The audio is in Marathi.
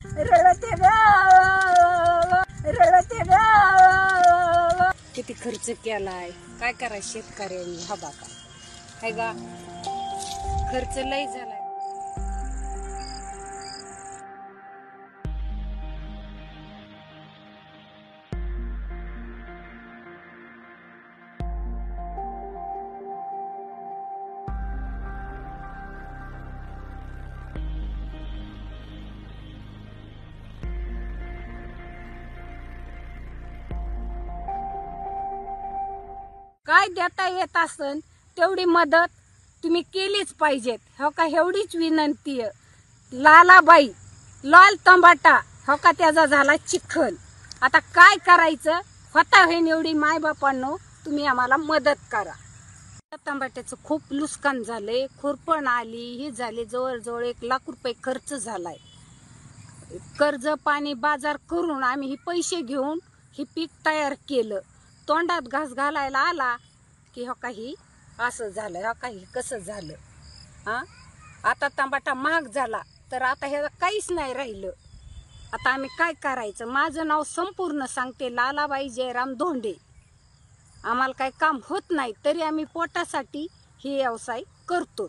रडते ग, रडते ग. किती खर्च केलाय, काय कराय शेतकऱ्यांनी. हा बाबा काय गा, खर्च लय झालाय. काय देता येत असन तेवढी मदत तुम्ही केलीच पाहिजेत. हो का, एवढीच विनंती आहे. लालाबाई लाल तंबाटा, हो का, त्याचा झाला चिखल. आता काय करायचं, होता होईन एवढी मायबापांनो तुम्ही आम्हाला मदत करा. तंबाट्याचं खूप नुकसान झालंय, खुरपण आली, ही झाली, जवळजवळ 1 लाख रुपये खर्च झालाय. कर्ज पाणी बाजार करून आम्ही हे पैसे घेऊन हे पीक तयार केलं. तोंडात घास घालायला आला की हो काही असं झालं, हो काही कसं झालं. हा, आता तंबाटा महाग झाला तर आता हे काहीच नाही राहिलं. आता आम्ही काय करायचं. माझं नाव संपूर्ण सांगते, लालाबाई जयराम धोंडे. आम्हाला काही काम होत नाही तरी आम्ही पोटासाठी हे व्यवसाय करतो.